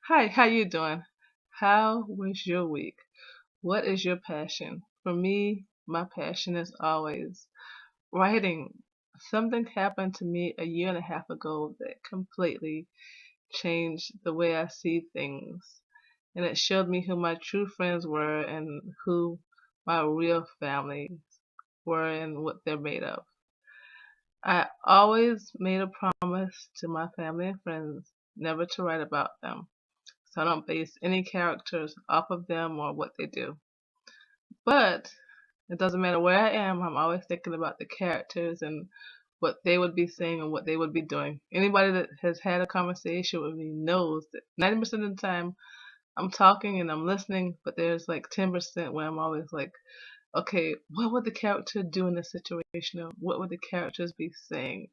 Hi, how you doing? How was your week? What is your passion? For me, my passion is always writing. Something happened to me a year and a half ago that completely changed the way I see things. And it showed me who my true friends were and who my real family were and what they're made of. I always made a promise to my family and friends never to write about them. So I don't base any characters off of them or what they do. But it doesn't matter where I am, I'm always thinking about the characters and what they would be saying and what they would be doing. Anybody that has had a conversation with me knows that 90% of the time I'm talking and I'm listening, but there's like 10% where I'm always like, okay, what would the character do in this situation? Or what would the characters be saying?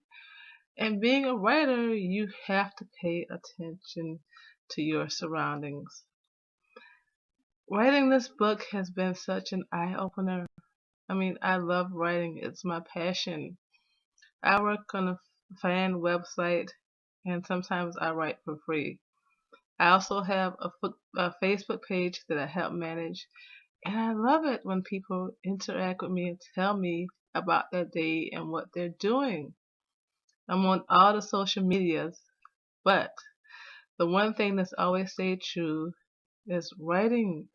And being a writer, you have to pay attention to your surroundings. Writing this book has been such an eye opener. I mean, I love writing, it's my passion. I work on a fan website and sometimes I write for free. I also have a Facebook page that I help manage, and I love it when people interact with me and tell me about their day and what they're doing. I'm on all the social medias, but the one thing that's always stayed true is writing.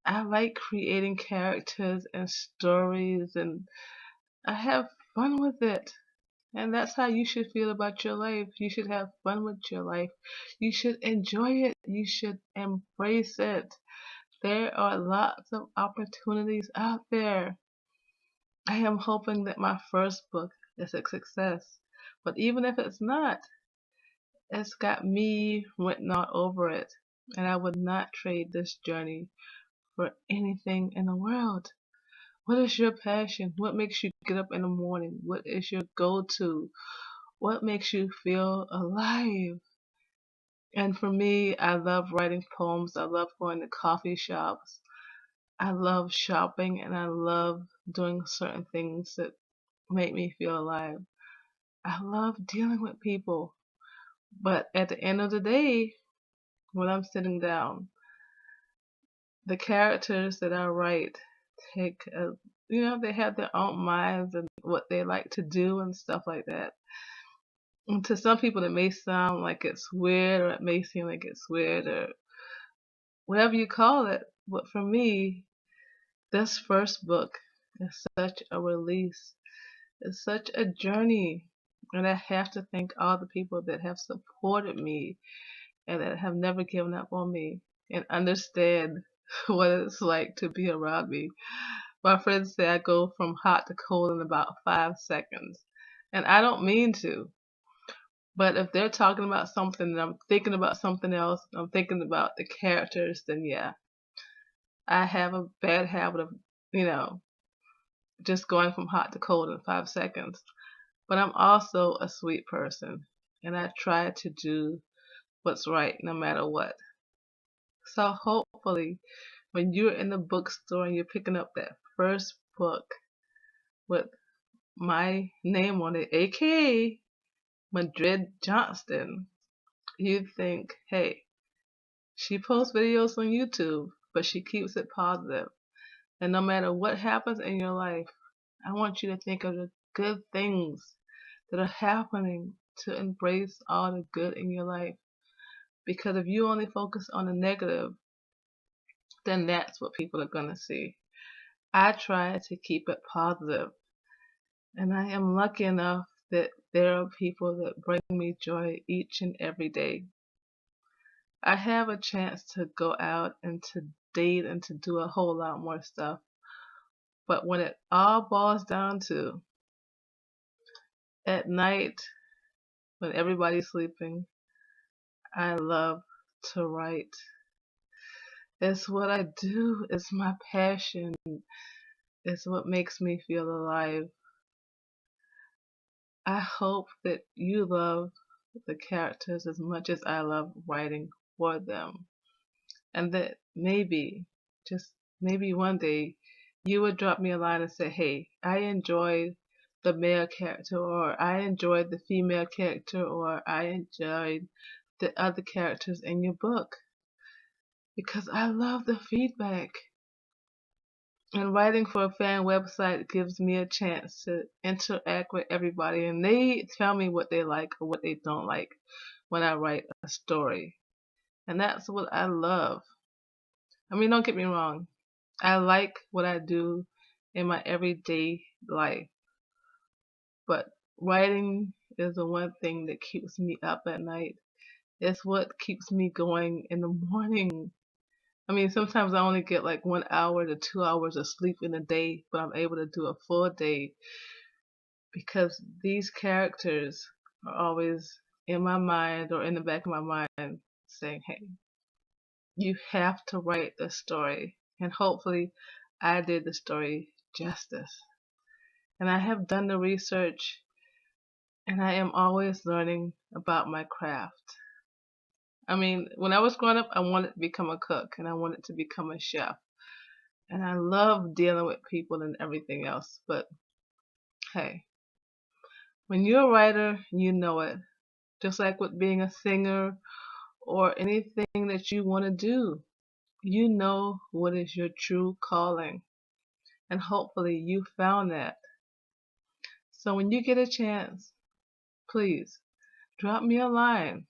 I like creating characters and stories, and I have fun with it. And that's how you should feel about your life. You should have fun with your life. You should enjoy it. You should embrace it. There are lots of opportunities out there. I am hoping that my first book is a success. But even if it's not, it's got me written all over it. And I would not trade this journey for anything in the world. What is your passion? What makes you get up in the morning? What is your go to? What makes you feel alive? And for me, I love writing poems. I love going to coffee shops. I love shopping and I love doing certain things that make me feel alive. I love dealing with people. But at the end of the day, when I'm sitting down, the characters that I write take they have their own minds and what they like to do and stuff like that. And to some people, it may sound like it's weird, or it may seem like it's weird, or whatever you call it. But for me, this first book is such a release. It's such a journey. And I have to thank all the people that have supported me and that have never given up on me and understand what it's like to be around me. My friends say I go from hot to cold in about 5 seconds. And I don't mean to. But if they're talking about something and I'm thinking about something else, I'm thinking about the characters, then yeah, I have a bad habit of, you know, just going from hot to cold in 5 seconds. But I'm also a sweet person and I try to do what's right no matter what. So hopefully, when you're in the bookstore and you're picking up that first book with my name on it, aka Madrid Johnston, you think, hey, she posts videos on YouTube, but she keeps it positive. And no matter what happens in your life, I want you to think of the good things that are happening to embrace all the good in your life. Because if you only focus on the negative, then that's what people are going to see. I try to keep it positive, and I am lucky enough that there are people that bring me joy each and every day. I have a chance to go out and to date and to do a whole lot more stuff. But when it all boils down to at night, when everybody's sleeping, I love to write. It's what I do, it's my passion, it's what makes me feel alive. I hope that you love the characters as much as I love writing for them. And that maybe, just maybe one day, you would drop me a line and say, hey, I enjoyed the male character, or I enjoyed the female character, or I enjoyed the other characters in your book, because I love the feedback. And writing for a fan website gives me a chance to interact with everybody, and they tell me what they like or what they don't like when I write a story. And that's what I love. I mean, don't get me wrong. I like what I do in my everyday life, but writing is the one thing that keeps me up at night. It's what keeps me going in the morning. I mean, sometimes I only get like 1 hour to 2 hours of sleep in a day, but I'm able to do a full day because these characters are always in my mind or in the back of my mind saying, hey, you have to write the story. And hopefully, I did the story justice. And I have done the research, and I am always learning about my craft. I mean, when I was growing up, I wanted to become a cook and I wanted to become a chef. And I love dealing with people and everything else. But hey, when you're a writer, you know it. Just like with being a singer or anything that you want to do, you know what is your true calling. And hopefully you found that. So when you get a chance, please drop me a line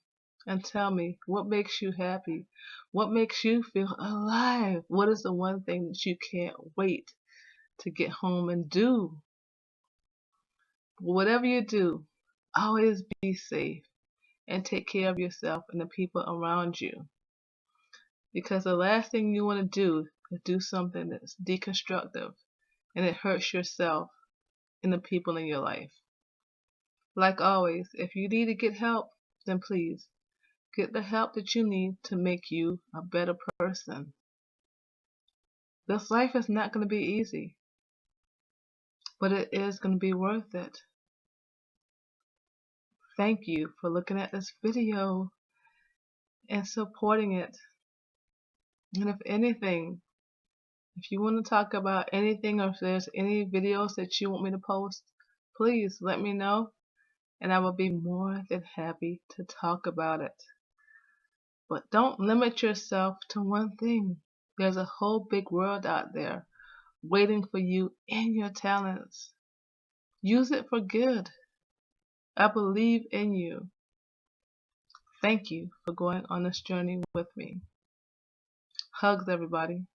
and tell me what makes you happy. What makes you feel alive? What is the one thing that you can't wait to get home and do? Whatever you do, always be safe and take care of yourself and the people around you. Because the last thing you want to do is do something that's deconstructive and it hurts yourself and the people in your life. Like always, if you need to get help, then please get the help that you need to make you a better person. This life is not going to be easy, but it is going to be worth it. Thank you for looking at this video and supporting it. And if anything, if you want to talk about anything or if there's any videos that you want me to post, please let me know and I will be more than happy to talk about it. But don't limit yourself to one thing. There's a whole big world out there waiting for you and your talents. Use it for good. I believe in you. Thank you for going on this journey with me. Hugs, everybody.